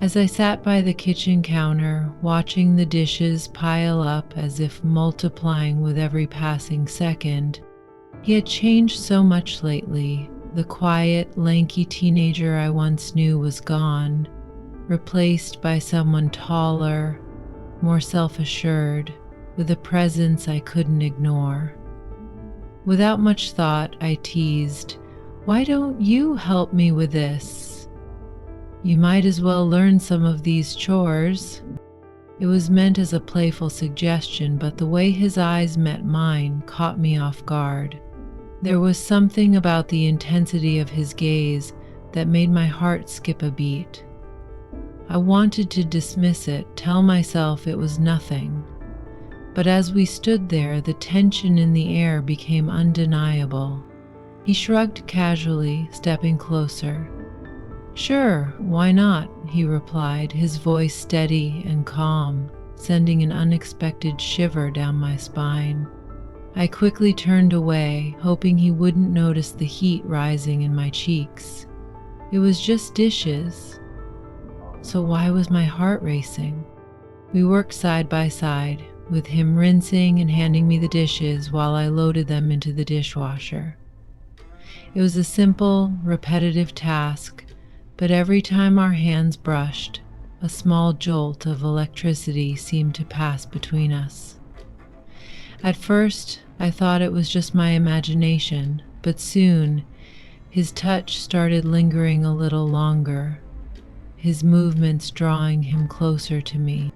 As I sat by the kitchen counter, watching the dishes pile up as if multiplying with every passing second, he had changed so much lately. The quiet, lanky teenager I once knew was gone, replaced by someone taller, more self-assured, with a presence I couldn't ignore. Without much thought, I teased, "Why don't you help me with this? You might as well learn some of these chores." It was meant as a playful suggestion, but the way his eyes met mine caught me off guard. There was something about the intensity of his gaze that made my heart skip a beat. I wanted to dismiss it, tell myself it was nothing. But as we stood there, the tension in the air became undeniable. He shrugged casually, stepping closer. "Sure, why not?" he replied, his voice steady and calm, sending an unexpected shiver down my spine. I quickly turned away, hoping he wouldn't notice the heat rising in my cheeks. It was just dishes. So why was my heart racing? We worked side by side, with him rinsing and handing me the dishes while I loaded them into the dishwasher. It was a simple, repetitive task, but every time our hands brushed, a small jolt of electricity seemed to pass between us. At first, I thought it was just my imagination, but soon, his touch started lingering a little longer, his movements drawing him closer to me.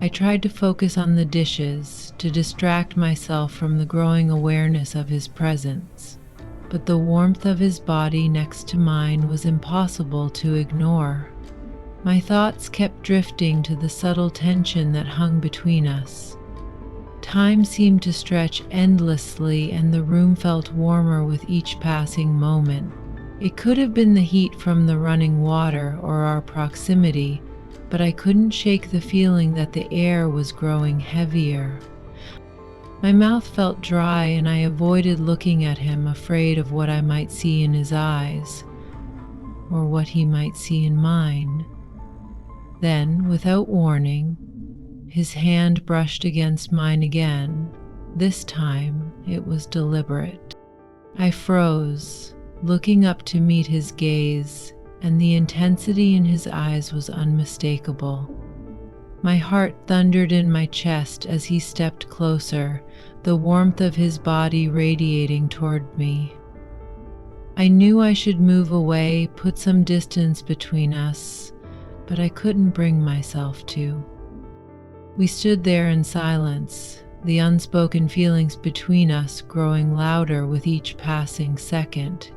I tried to focus on the dishes, to distract myself from the growing awareness of his presence, but the warmth of his body next to mine was impossible to ignore. My thoughts kept drifting to the subtle tension that hung between us. Time seemed to stretch endlessly, and the room felt warmer with each passing moment. It could have been the heat from the running water or our proximity, but I couldn't shake the feeling that the air was growing heavier. My mouth felt dry, and I avoided looking at him, afraid of what I might see in his eyes, or what he might see in mine. Then, without warning, his hand brushed against mine again. This time, it was deliberate. I froze, looking up to meet his gaze, and the intensity in his eyes was unmistakable. My heart thundered in my chest as he stepped closer, the warmth of his body radiating toward me. I knew I should move away, put some distance between us, but I couldn't bring myself to. We stood there in silence, the unspoken feelings between us growing louder with each passing second.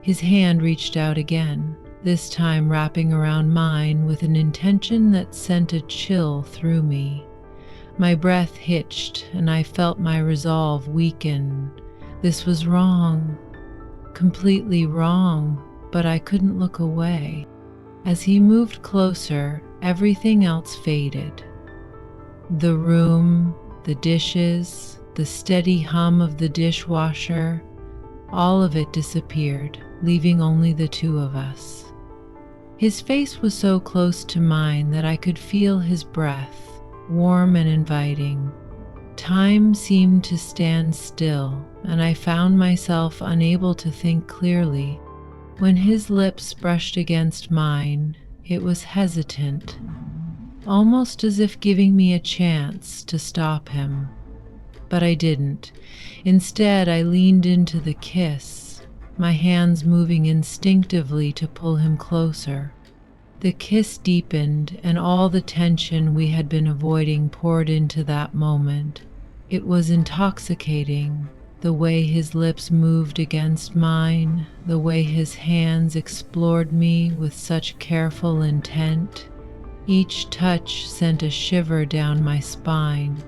His hand reached out again, this time wrapping around mine with an intention that sent a chill through me. My breath hitched, and I felt my resolve weaken. This was wrong, completely wrong, but I couldn't look away. As he moved closer, everything else faded. The room, the dishes, the steady hum of the dishwasher, all of it disappeared, leaving only the two of us. His face was so close to mine that I could feel his breath, warm and inviting. Time seemed to stand still, and I found myself unable to think clearly. When his lips brushed against mine, it was hesitant, almost as if giving me a chance to stop him. But I didn't. Instead, I leaned into the kiss, my hands moving instinctively to pull him closer. The kiss deepened, and all the tension we had been avoiding poured into that moment. It was intoxicating, the way his lips moved against mine, the way his hands explored me with such careful intent. Each touch sent a shiver down my spine,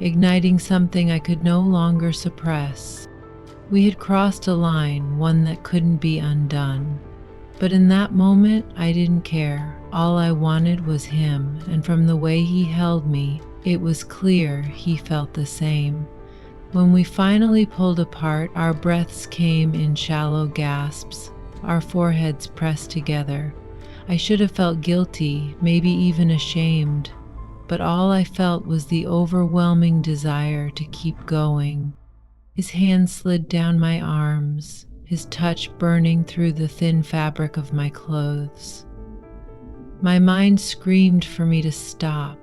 igniting something I could no longer suppress. We had crossed a line, one that couldn't be undone. But in that moment, I didn't care. All I wanted was him, and from the way he held me, it was clear he felt the same. When we finally pulled apart, our breaths came in shallow gasps, our foreheads pressed together. I should have felt guilty, maybe even ashamed, but all I felt was the overwhelming desire to keep going. His hand slid down my arms, his touch burning through the thin fabric of my clothes. My mind screamed for me to stop,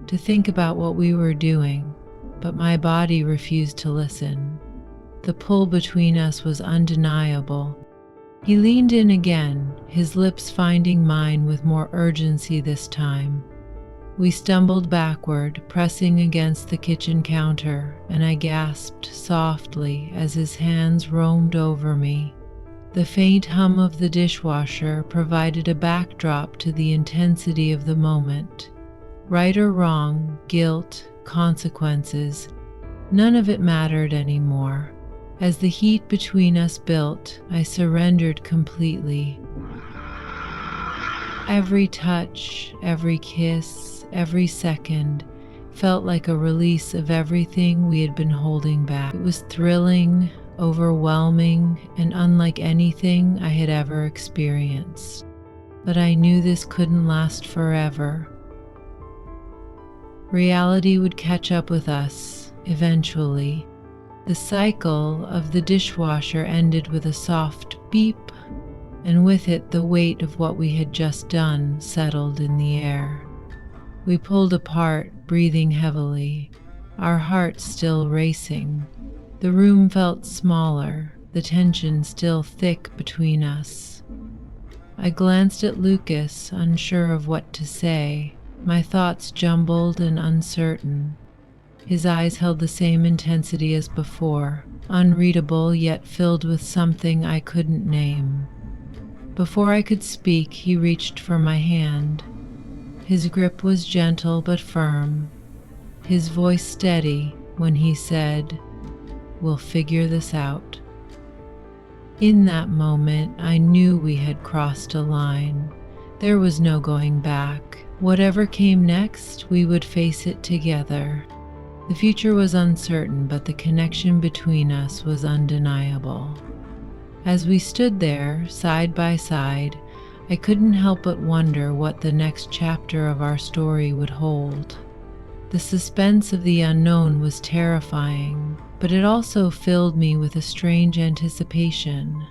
to think about what we were doing, but my body refused to listen. The pull between us was undeniable. He leaned in again, his lips finding mine with more urgency this time. We stumbled backward, pressing against the kitchen counter, and I gasped softly as his hands roamed over me. The faint hum of the dishwasher provided a backdrop to the intensity of the moment. Right or wrong, guilt, consequences, none of it mattered anymore. As the heat between us built, I surrendered completely. Every touch, every kiss, every second felt like a release of everything we had been holding back. It was thrilling, overwhelming, and unlike anything I had ever experienced. But I knew this couldn't last forever. Reality would catch up with us, eventually. The cycle of the dishwasher ended with a soft beep, and with it the weight of what we had just done settled in the air. We pulled apart, breathing heavily, our hearts still racing. The room felt smaller, the tension still thick between us. I glanced at Lucas, unsure of what to say, my thoughts jumbled and uncertain. His eyes held the same intensity as before, unreadable yet filled with something I couldn't name. Before I could speak, he reached for my hand. His grip was gentle but firm, his voice steady when he said, "We'll figure this out." In that moment, I knew we had crossed a line. There was no going back. Whatever came next, we would face it together. The future was uncertain, but the connection between us was undeniable. As we stood there, side by side, I couldn't help but wonder what the next chapter of our story would hold. The suspense of the unknown was terrifying, but it also filled me with a strange anticipation.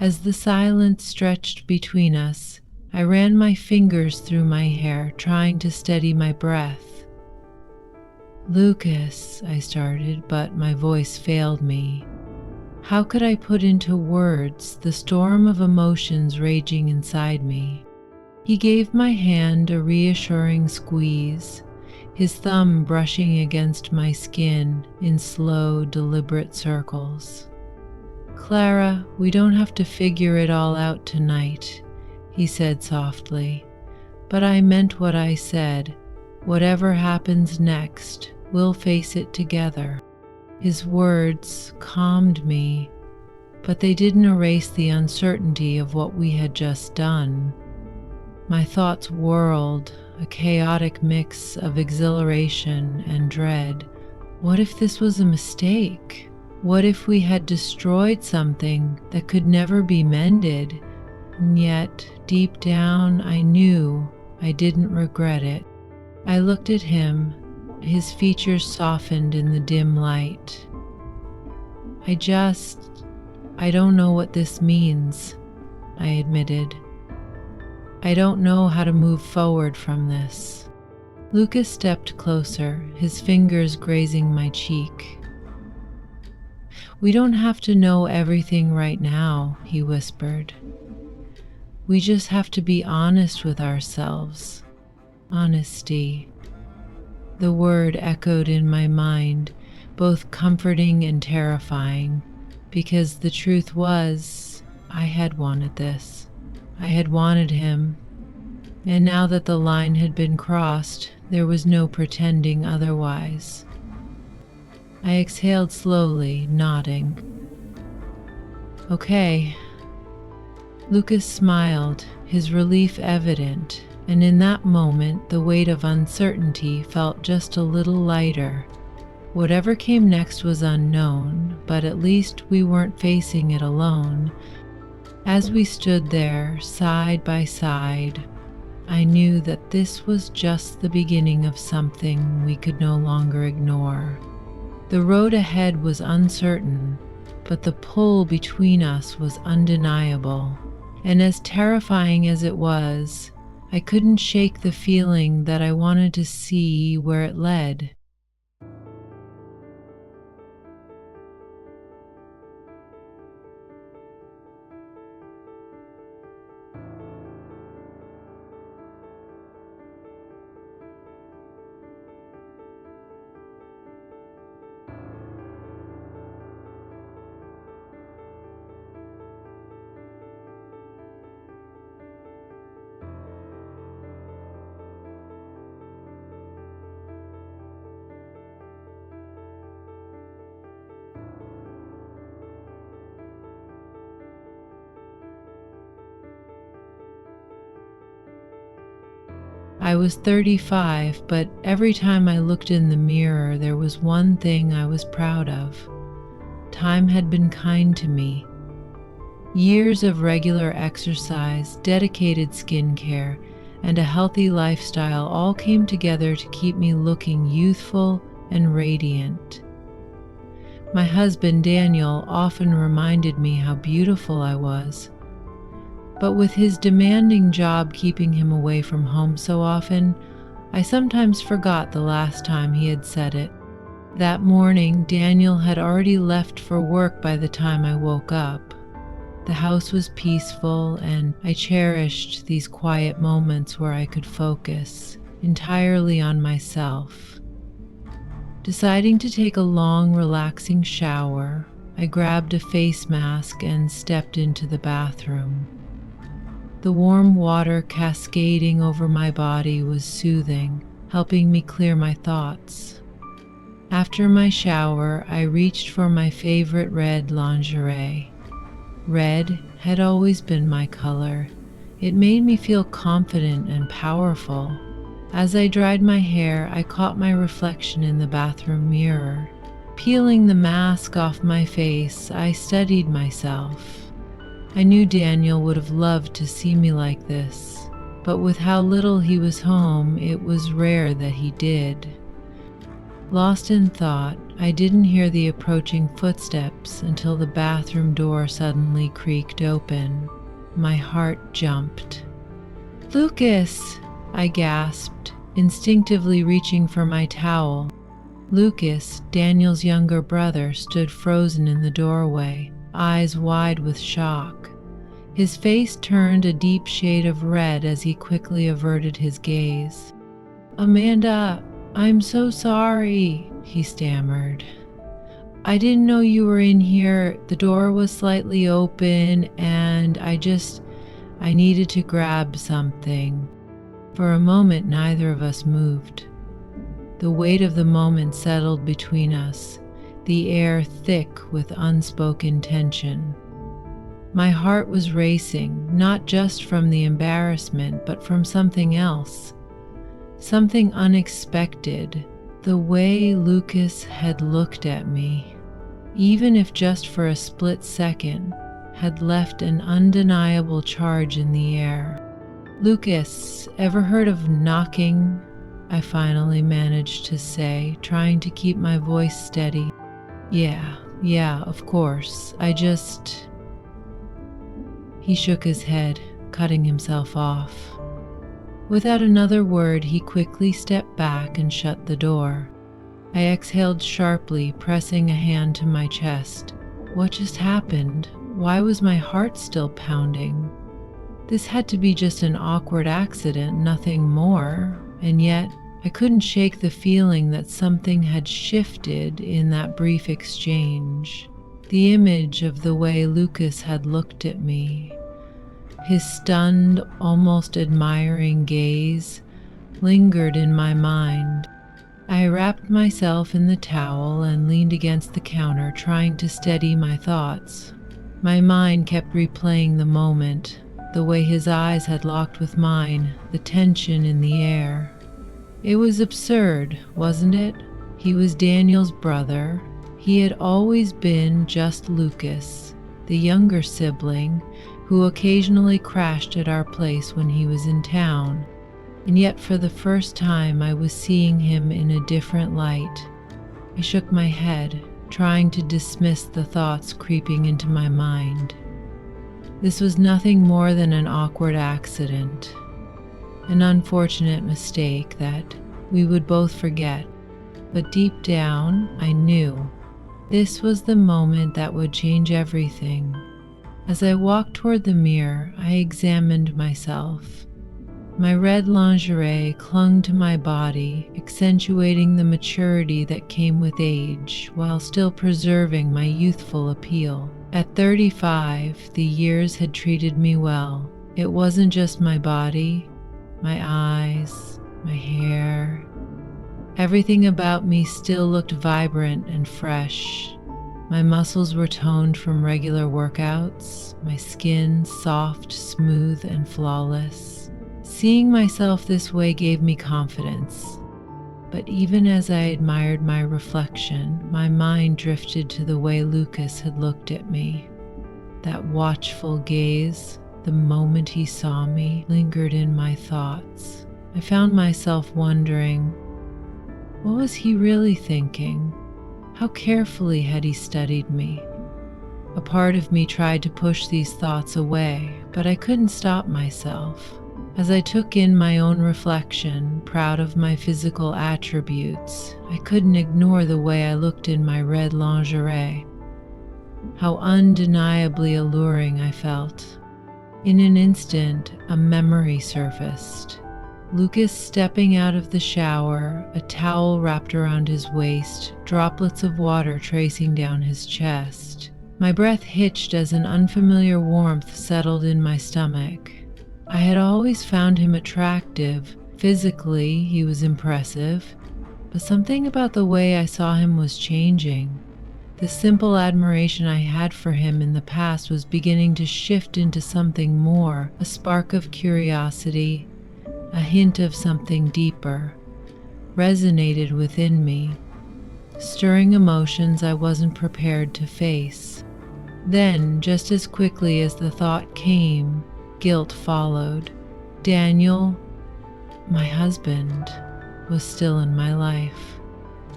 As the silence stretched between us, I ran my fingers through my hair, trying to steady my breath. "Lucas," I started, but my voice failed me. How could I put into words the storm of emotions raging inside me? He gave my hand a reassuring squeeze, his thumb brushing against my skin in slow, deliberate circles. "Clara, we don't have to figure it all out tonight," he said softly. But I meant what I said. Whatever happens next, we'll face it together. His words calmed me, but they didn't erase the uncertainty of what we had just done. My thoughts whirled, a chaotic mix of exhilaration and dread. What if this was a mistake? What if we had destroyed something that could never be mended? And yet, deep down, I knew I didn't regret it. I looked at him, his features softened in the dim light. I don't know what this means," I admitted. "I don't know how to move forward from this." Lucas stepped closer, his fingers grazing my cheek. "We don't have to know everything right now," he whispered. "We just have to be honest with ourselves." Honesty. The word echoed in my mind, both comforting and terrifying, because the truth was, I had wanted this. I had wanted him, and now that the line had been crossed, there was no pretending otherwise. I exhaled slowly, nodding. "Okay." Lucas smiled, his relief evident, and in that moment the weight of uncertainty felt just a little lighter. Whatever came next was unknown, but at least we weren't facing it alone. As we stood there, side by side, I knew that this was just the beginning of something we could no longer ignore. The road ahead was uncertain, but the pull between us was undeniable. And as terrifying as it was, I couldn't shake the feeling that I wanted to see where it led. I was 35, but every time I looked in the mirror, there was one thing I was proud of. Time had been kind to me. Years of regular exercise, dedicated skincare, and a healthy lifestyle all came together to keep me looking youthful and radiant. My husband Daniel often reminded me how beautiful I was. But with his demanding job keeping him away from home so often, I sometimes forgot the last time he had said it. That morning, Daniel had already left for work by the time I woke up. The house was peaceful, and I cherished these quiet moments where I could focus entirely on myself. Deciding to take a long, relaxing shower, I grabbed a face mask and stepped into the bathroom. The warm water cascading over my body was soothing, helping me clear my thoughts. After my shower, I reached for my favorite red lingerie. Red had always been my color. It made me feel confident and powerful. As I dried my hair, I caught my reflection in the bathroom mirror. Peeling the mask off my face, I studied myself. I knew Daniel would have loved to see me like this, but with how little he was home, it was rare that he did. Lost in thought, I didn't hear the approaching footsteps until the bathroom door suddenly creaked open. My heart jumped. "Lucas!" I gasped, instinctively reaching for my towel. Lucas, Daniel's younger brother, stood frozen in the doorway, eyes wide with shock. His face turned a deep shade of red as he quickly averted his gaze. "Amanda, I'm so sorry," he stammered. "I didn't know you were in here. The door was slightly open and I needed to grab something." For a moment, neither of us moved. The weight of the moment settled between us, the air thick with unspoken tension. My heart was racing, not just from the embarrassment, but from something else. Something unexpected, the way Lucas had looked at me, even if just for a split second, had left an undeniable charge in the air. "Lucas, ever heard of knocking?" I finally managed to say, trying to keep my voice steady. Yeah, of course. He shook his head, cutting himself off. Without another word, he quickly stepped back and shut the door. I exhaled sharply, pressing a hand to my chest. What just happened? Why was my heart still pounding? This had to be just an awkward accident, nothing more, and yet I couldn't shake the feeling that something had shifted in that brief exchange. The image of the way Lucas had looked at me, his stunned, almost admiring gaze, lingered in my mind. I wrapped myself in the towel and leaned against the counter, trying to steady my thoughts. My mind kept replaying the moment, the way his eyes had locked with mine, the tension in the air. It was absurd, wasn't it? He was Daniel's brother. He had always been just Lucas, the younger sibling, who occasionally crashed at our place when he was in town, and yet for the first time I was seeing him in a different light. I shook my head, trying to dismiss the thoughts creeping into my mind. This was nothing more than an awkward accident, an unfortunate mistake that we would both forget, but deep down I knew this was the moment that would change everything. As I walked toward the mirror, I examined myself. My red lingerie clung to my body, accentuating the maturity that came with age, while still preserving my youthful appeal. At 35, the years had treated me well. It wasn't just my body, my eyes, my hair. Everything about me still looked vibrant and fresh. My muscles were toned from regular workouts, my skin soft, smooth, and flawless. Seeing myself this way gave me confidence. But even as I admired my reflection, my mind drifted to the way Lucas had looked at me. That watchful gaze, the moment he saw me, lingered in my thoughts. I found myself wondering, what was he really thinking? How carefully had he studied me? A part of me tried to push these thoughts away, but I couldn't stop myself. As I took in my own reflection, proud of my physical attributes, I couldn't ignore the way I looked in my red lingerie. How undeniably alluring I felt. In an instant, a memory surfaced. Lucas stepping out of the shower, a towel wrapped around his waist, droplets of water tracing down his chest. My breath hitched as an unfamiliar warmth settled in my stomach. I had always found him attractive. Physically, he was impressive, but something about the way I saw him was changing. The simple admiration I had for him in the past was beginning to shift into something more, a spark of curiosity, a hint of something deeper, resonated within me, stirring emotions I wasn't prepared to face. Then, just as quickly as the thought came, guilt followed. Daniel, my husband, was still in my life.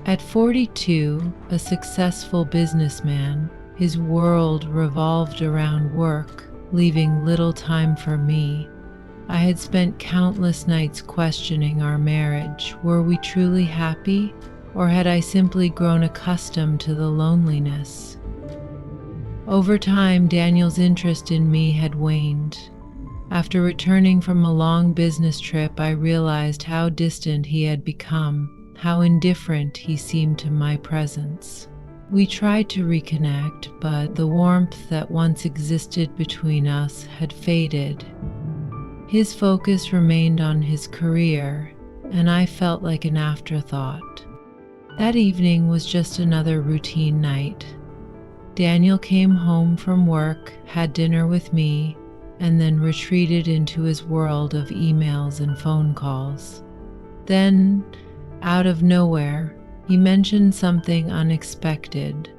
At 42, a successful businessman, his world revolved around work, leaving little time for me. I had spent countless nights questioning our marriage. Were we truly happy, or had I simply grown accustomed to the loneliness? Over time, Daniel's interest in me had waned. After returning from a long business trip, I realized how distant he had become, how indifferent he seemed to my presence. We tried to reconnect, but the warmth that once existed between us had faded. His focus remained on his career, and I felt like an afterthought. That evening was just another routine night. Daniel came home from work, had dinner with me, and then retreated into his world of emails and phone calls. Then, out of nowhere, he mentioned something unexpected.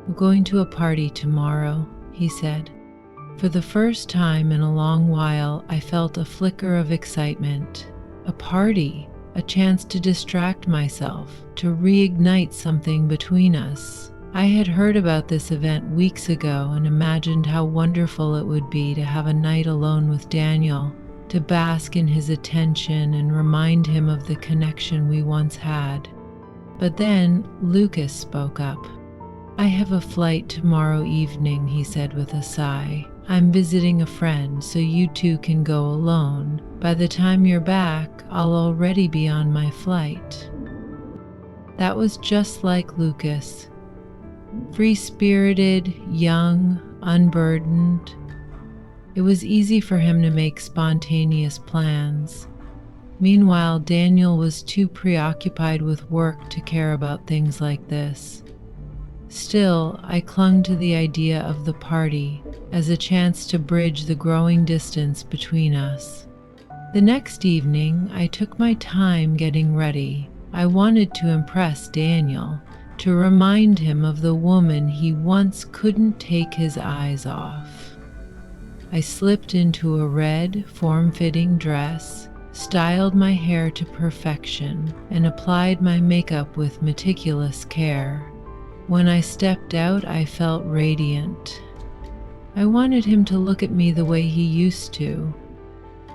"We're going to a party tomorrow," he said. For the first time in a long while, I felt a flicker of excitement. A party, a chance to distract myself, to reignite something between us. I had heard about this event weeks ago and imagined how wonderful it would be to have a night alone with Daniel, to bask in his attention and remind him of the connection we once had. But then Lucas spoke up. "I have a flight tomorrow evening," he said with a sigh. "I'm visiting a friend, so you two can go alone. By the time you're back, I'll already be on my flight." That was just like Lucas. Free-spirited, young, unburdened. It was easy for him to make spontaneous plans. Meanwhile, Daniel was too preoccupied with work to care about things like this. Still, I clung to the idea of the party as a chance to bridge the growing distance between us. The next evening, I took my time getting ready. I wanted to impress Daniel, to remind him of the woman he once couldn't take his eyes off. I slipped into a red, form-fitting dress, styled my hair to perfection, and applied my makeup with meticulous care. When I stepped out, I felt radiant. I wanted him to look at me the way he used to,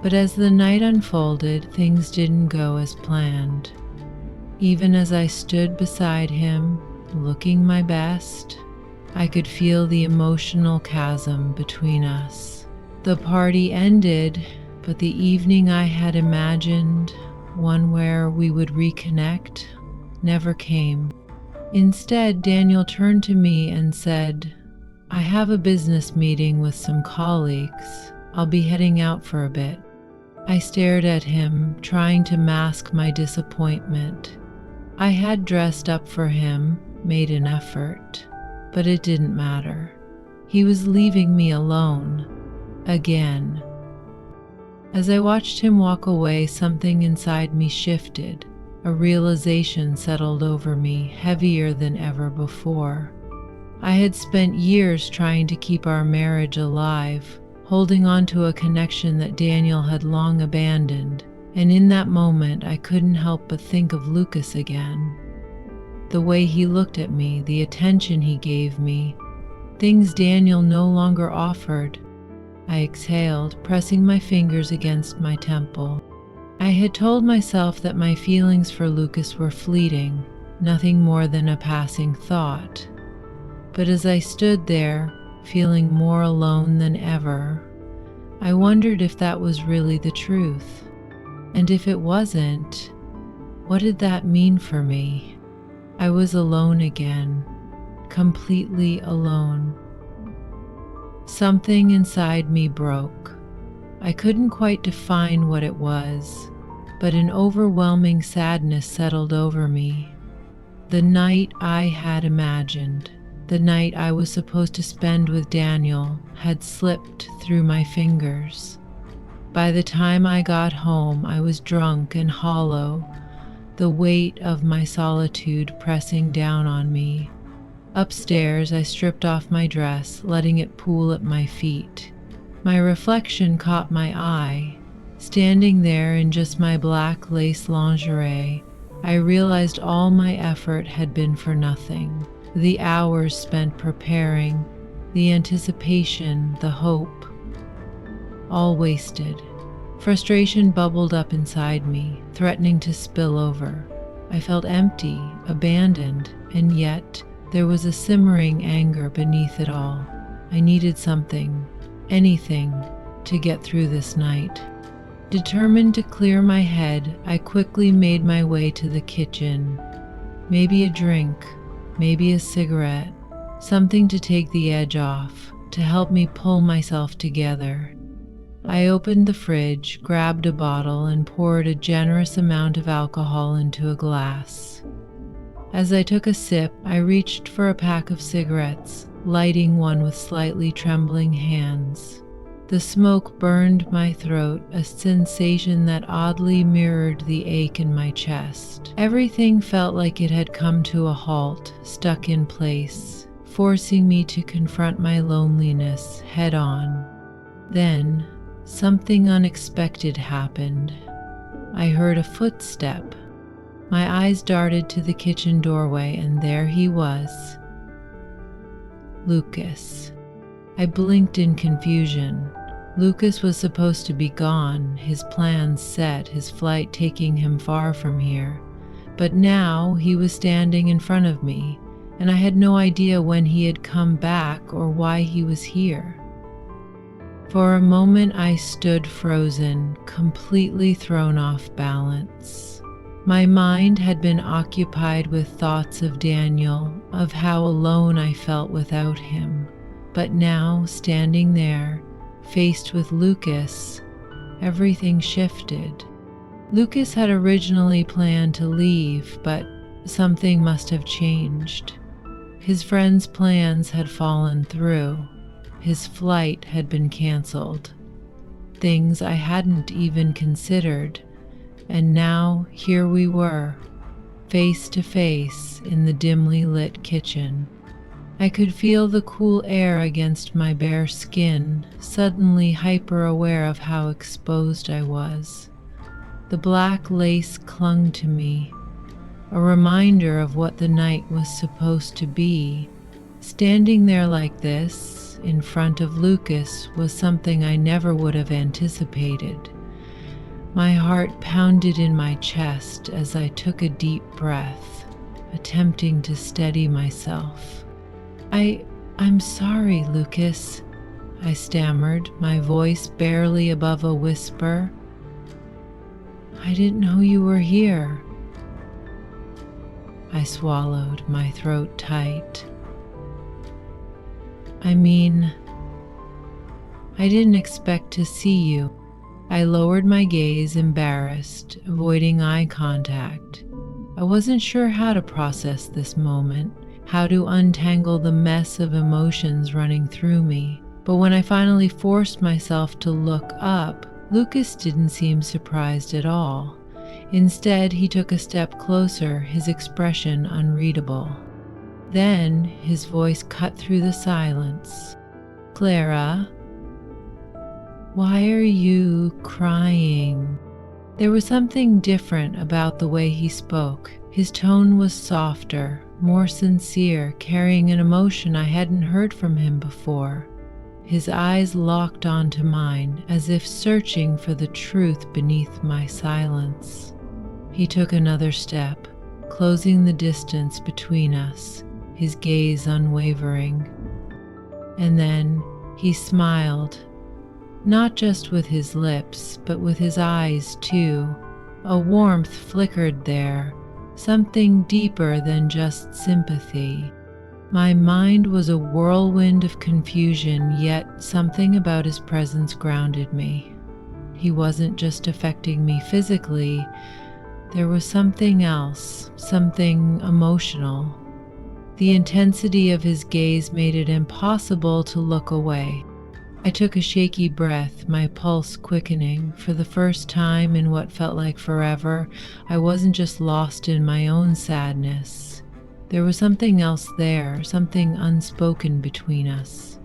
but as the night unfolded, things didn't go as planned. Even as I stood beside him, looking my best, I could feel the emotional chasm between us. The party ended, but the evening I had imagined, one where we would reconnect, never came. Instead, Daniel turned to me and said, "I have a business meeting with some colleagues. I'll be heading out for a bit." I stared at him, trying to mask my disappointment. I had dressed up for him, made an effort, but it didn't matter. He was leaving me alone, again. As I watched him walk away, something inside me shifted. A realization settled over me, heavier than ever before. I had spent years trying to keep our marriage alive, holding on to a connection that Daniel had long abandoned, and in that moment I couldn't help but think of Lucas again. The way he looked at me, the attention he gave me, things Daniel no longer offered. I exhaled, pressing my fingers against my temple. I had told myself that my feelings for Lucas were fleeting, nothing more than a passing thought. But as I stood there, feeling more alone than ever, I wondered if that was really the truth. And if it wasn't, what did that mean for me? I was alone again, completely alone. Something inside me broke. I couldn't quite define what it was, but an overwhelming sadness settled over me. The night I had imagined, the night I was supposed to spend with Daniel, had slipped through my fingers. By the time I got home, I was drunk and hollow, the weight of my solitude pressing down on me. Upstairs, I stripped off my dress, letting it pool at my feet. My reflection caught my eye. Standing there in just my black lace lingerie, I realized all my effort had been for nothing. The hours spent preparing, the anticipation, the hope, all wasted. Frustration bubbled up inside me, threatening to spill over. I felt empty, abandoned, and yet there was a simmering anger beneath it all. I needed something, anything, to get through this night. Determined to clear my head, I quickly made my way to the kitchen. Maybe a drink, maybe a cigarette, something to take the edge off, to help me pull myself together. I opened the fridge, grabbed a bottle, and poured a generous amount of alcohol into a glass. As I took a sip, I reached for a pack of cigarettes, lighting one with slightly trembling hands. The smoke burned my throat, a sensation that oddly mirrored the ache in my chest. Everything felt like it had come to a halt, stuck in place, forcing me to confront my loneliness head on. Then, something unexpected happened. I heard a footstep. My eyes darted to the kitchen doorway, and there he was. Lucas. I blinked in confusion. Lucas was supposed to be gone, his plans set, his flight taking him far from here. But now he was standing in front of me, and I had no idea when he had come back or why he was here. For a moment I stood frozen, completely thrown off balance. My mind had been occupied with thoughts of Daniel, of how alone I felt without him. But now, standing there, faced with Lucas, everything shifted. Lucas had originally planned to leave, but something must have changed. His friend's plans had fallen through. His flight had been canceled. Things I hadn't even considered. And now here we were, face to face in the dimly lit kitchen. I could feel the cool air against my bare skin, suddenly hyper aware of how exposed I was. The black lace clung to me, a reminder of what the night was supposed to be. Standing there like this, in front of Lucas, was something I never would have anticipated. My heart pounded in my chest as I took a deep breath, attempting to steady myself. I'm sorry, Lucas, I stammered, my voice barely above a whisper. I didn't know you were here. I swallowed, my throat tight. I didn't expect to see you. I lowered my gaze, embarrassed, avoiding eye contact. I wasn't sure how to process this moment, how to untangle the mess of emotions running through me. But when I finally forced myself to look up, Lucas didn't seem surprised at all. Instead, he took a step closer, his expression unreadable. Then his voice cut through the silence. Clara, why are you crying? There was something different about the way he spoke. His tone was softer, more sincere, carrying an emotion I hadn't heard from him before. His eyes locked onto mine, as if searching for the truth beneath my silence. He took another step, closing the distance between us, his gaze unwavering. And then he smiled, not just with his lips, but with his eyes too. A warmth flickered there, something deeper than just sympathy. My mind was a whirlwind of confusion, yet something about his presence grounded me. He wasn't just affecting me physically, there was something else, something emotional. The intensity of his gaze made it impossible to look away. I took a shaky breath, my pulse quickening. For the first time in what felt like forever, I wasn't just lost in my own sadness. There was something else there, something unspoken between us.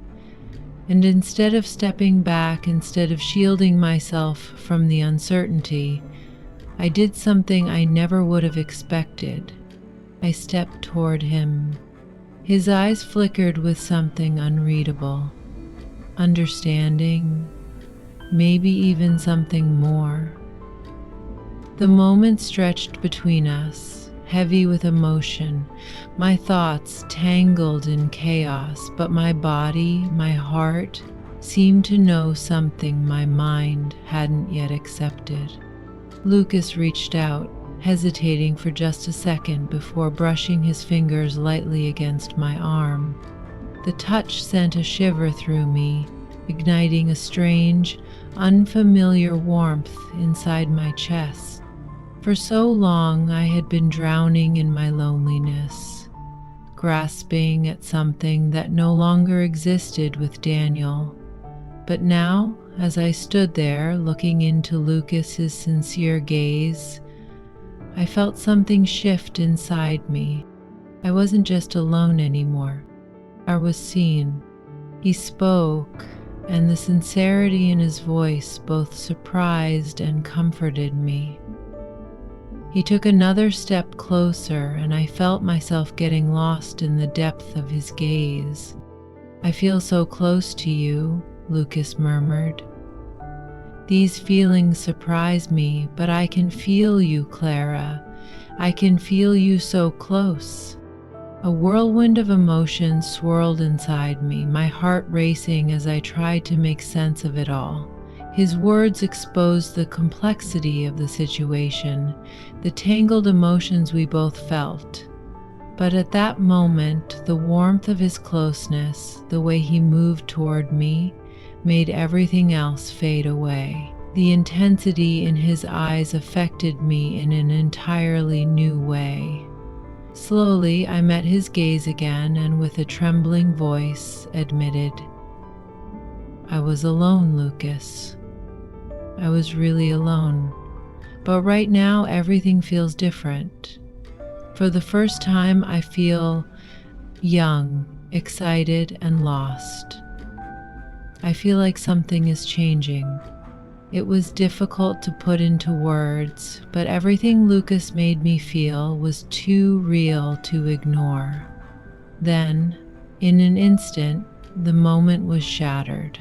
And instead of stepping back, instead of shielding myself from the uncertainty, I did something I never would have expected. I stepped toward him. His eyes flickered with something unreadable. Understanding, maybe even something more. The moment stretched between us, heavy with emotion, my thoughts tangled in chaos, but my body, my heart, seemed to know something my mind hadn't yet accepted. Lucas reached out, hesitating for just a second before brushing his fingers lightly against my arm. The touch sent a shiver through me, igniting a strange, unfamiliar warmth inside my chest. For so long I had been drowning in my loneliness, grasping at something that no longer existed with Daniel. But now, as I stood there looking into Lucas's sincere gaze, I felt something shift inside me. I wasn't just alone anymore. I was seen. He spoke, and the sincerity in his voice both surprised and comforted me. He took another step closer, and I felt myself getting lost in the depth of his gaze. I feel so close to you, Lucas murmured. These feelings surprise me, but I can feel you, Clara. I can feel you so close. A whirlwind of emotions swirled inside me, my heart racing as I tried to make sense of it all. His words exposed the complexity of the situation, the tangled emotions we both felt. But at that moment, the warmth of his closeness, the way he moved toward me, made everything else fade away. The intensity in his eyes affected me in an entirely new way. Slowly, I met his gaze again and with a trembling voice admitted, I was alone, Lucas. I was really alone. But right now, everything feels different. For the first time, I feel young, excited and lost. I feel like something is changing. It was difficult to put into words, but everything Lucas made me feel was too real to ignore. Then, in an instant, the moment was shattered.